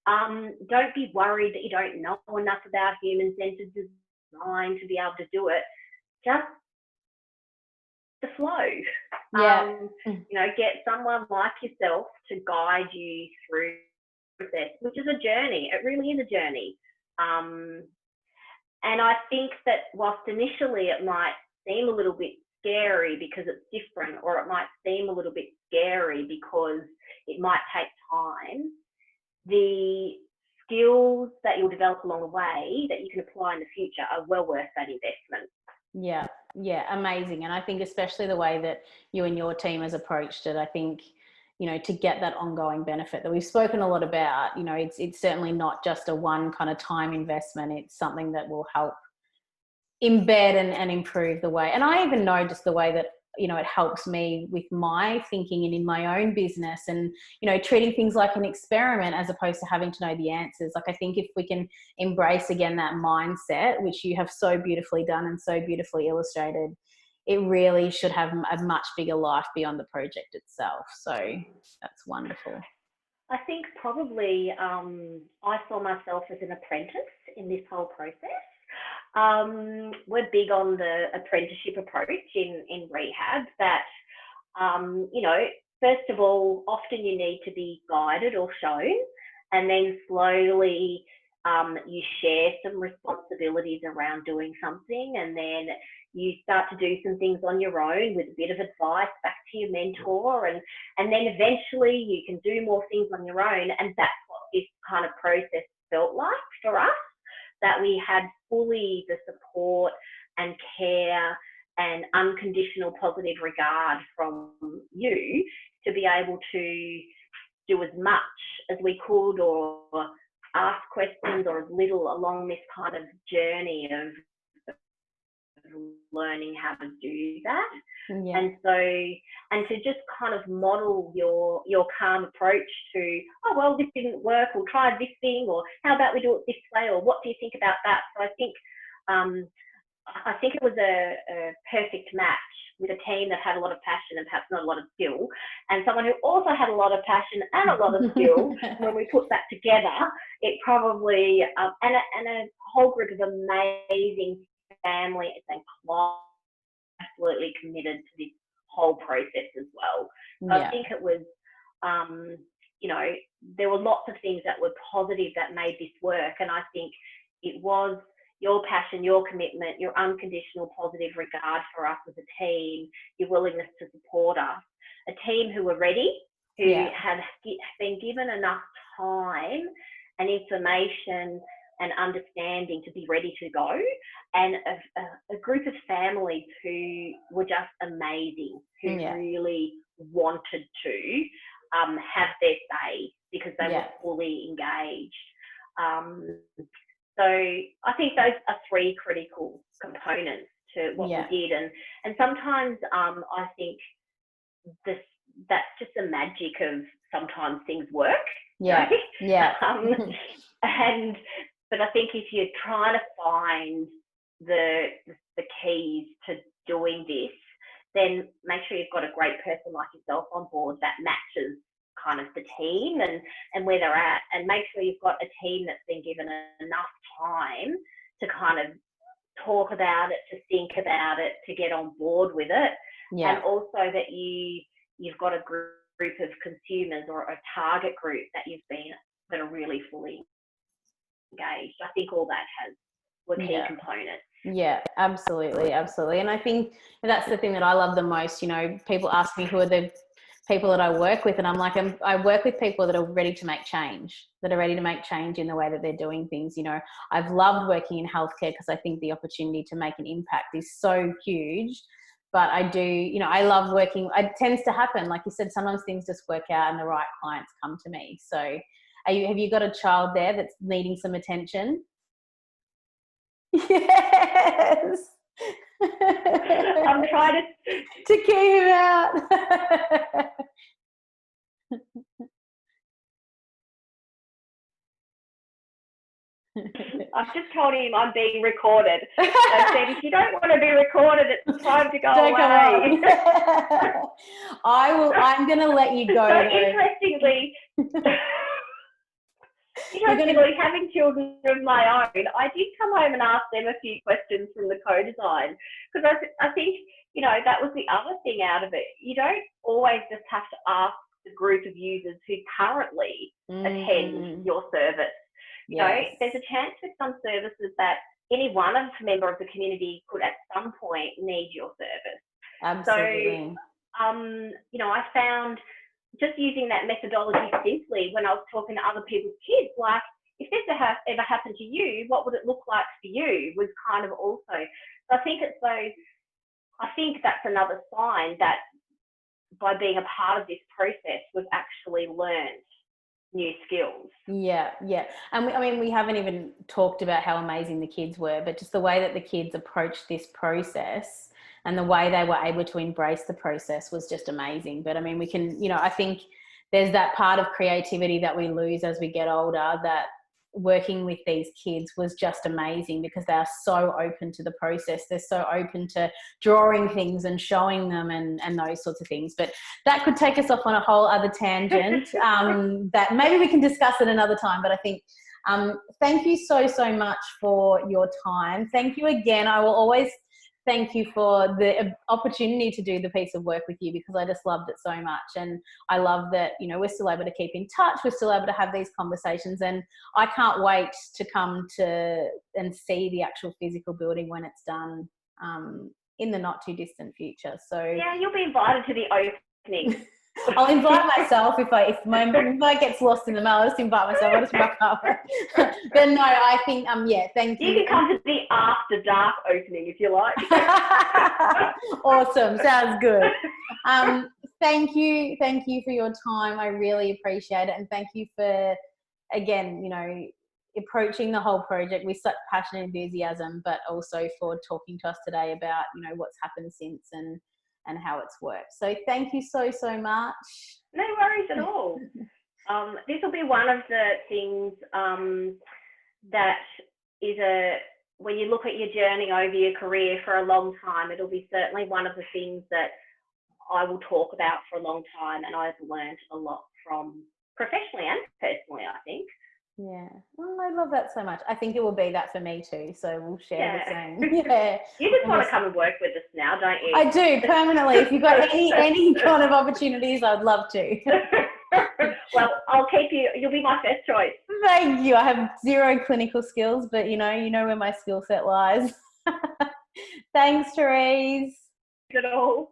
Speaker 2: Don't be worried that you don't know enough about human-centered design to be able to do it. Just the flow. You know, get someone like yourself to guide you through the process, which is a journey. It really is a journey. And I think that whilst initially it might seem a little bit scary because it's different, or it might seem a little bit scary because it might take time, the skills that you'll develop along the way that you can apply in the future are well worth that investment.
Speaker 1: Yeah, yeah, amazing. And I think especially the way that you and your team has approached it, I think, you know, to get that ongoing benefit that we've spoken a lot about, you know, it's certainly not just a one kind of time investment. It's something that will help embed and improve the way. And I even know just the way that, you know, it helps me with my thinking and in my own business, and, you know, treating things like an experiment as opposed to having to know the answers. Like, I think if we can embrace again that mindset, which you have so beautifully done and so beautifully illustrated, it really should have a much bigger life beyond the project itself. So that's wonderful.
Speaker 2: I think probably I saw myself as an apprentice in this whole process. We're big on the apprenticeship approach in rehab that, you know, first of all, often you need to be guided or shown, and then slowly you share some responsibilities around doing something, and then you start to do some things on your own with a bit of advice back to your mentor, and then eventually you can do more things on your own. And that's what this kind of process felt like for us, that we had fully the support and care and unconditional positive regard from you to be able to do as much as we could, or ask questions, or as little, along this kind of journey of learning how to do that. Yeah. And so, and to just kind of model your calm approach to, oh, well, this didn't work, or try this thing, or how about we do it this way, or what do you think about that? So I think it was a perfect match with a team that had a lot of passion and perhaps not a lot of skill, and someone who also had a lot of passion and a lot of skill. When we put that together, it probably, and a whole group of amazing family and clients absolutely committed to this whole process as well. So yeah. I think it was, you know, there were lots of things that were positive that made this work, and I think it was your passion, your commitment, your unconditional positive regard for us as a team, your willingness to support us, a team who were ready, who had been given enough time and information and understanding to be ready to go, and a group of families who were just amazing, who really wanted to have their say because they were fully engaged. So I think those are three critical components to what we did, and sometimes I think that's just the magic of sometimes things work.
Speaker 1: Yeah, right? Yeah.
Speaker 2: But I think if you're trying to find the keys to doing this, then make sure you've got a great person like yourself on board that matches kind of the team and where they're at, and make sure you've got a team that's been given enough time to kind of talk about it, to think about it, to get on board with it, and also that you've got a group of consumers or a target group that are really fully engaged. I think all that were key components.
Speaker 1: Yeah, absolutely. And I think that's the thing that I love the most. You know, people ask me who are the people that I work with, and I'm like, I work with people that are ready to make change, in the way that they're doing things. You know, I've loved working in healthcare because I think the opportunity to make an impact is so huge. But I do, you know, I love working. It tends to happen, like you said, sometimes things just work out and the right clients come to me. So have you got a child there that's needing some attention? Yes.
Speaker 2: I'm trying
Speaker 1: to keep him out.
Speaker 2: I've just told him I'm being recorded. I said, if you don't want to be recorded, it's time to go away.
Speaker 1: I'm going to let you go.
Speaker 2: So interestingly, having children of my own, I did come home and ask them a few questions from the co-design, because I think, you know, that was the other thing out of it. You don't always just have to ask the group of users who currently attend your service. You know, there's a chance with some services that any one member of the community could at some point need your service.
Speaker 1: Absolutely.
Speaker 2: So, you know, I found just using that methodology simply when I was talking to other people's kids, like, if this ever happened to you, what would it look like for you, was kind of also. So So I think that's another sign that by being a part of this process, we've actually learned new skills.
Speaker 1: Yeah. And we haven't even talked about how amazing the kids were, but just the way that the kids approached this process and the way they were able to embrace the process was just amazing. But I mean, we can, I think there's that part of creativity that we lose as we get older, that working with these kids was just amazing because they are so open to the process. They're so open to drawing things and showing them and those sorts of things. But that could take us off on a whole other tangent that maybe we can discuss at another time. But I think thank you so much for your time. Thank you again. I will always thank you for the opportunity to do the piece of work with you, because I just loved it so much. And I love that, we're still able to keep in touch. We're still able to have these conversations, and I can't wait to come to and see the actual physical building when it's done in the not too distant future. So
Speaker 2: yeah, you'll be invited to the opening.
Speaker 1: I'll invite myself if my invite gets lost in the mail. I'll just invite myself. I'll just rock up. But no, I think thank you.
Speaker 2: You can come to the after dark opening if you like.
Speaker 1: Awesome, sounds good. Thank you for your time. I really appreciate it, and thank you for, again, approaching the whole project with such passion and enthusiasm, but also for talking to us today about what's happened since and how it's worked. So thank you so much.
Speaker 2: No worries at all. This will be one of the things that is when you look at your journey over your career for a long time, it'll be certainly one of the things that I will talk about for a long time, and I've learned a lot from, professionally and personally, I think.
Speaker 1: Yeah, well, I love that so much. I think it will be that for me too, so we'll share the same.
Speaker 2: Yeah. You just want to come and work with us now, don't you?
Speaker 1: I do, permanently. If you've got any kind of opportunities, I'd love to.
Speaker 2: Well, I'll keep you. You'll be my first choice.
Speaker 1: Thank you. I have zero clinical skills, but you know where my skill set lies. Thanks, Therese.
Speaker 2: Not at all.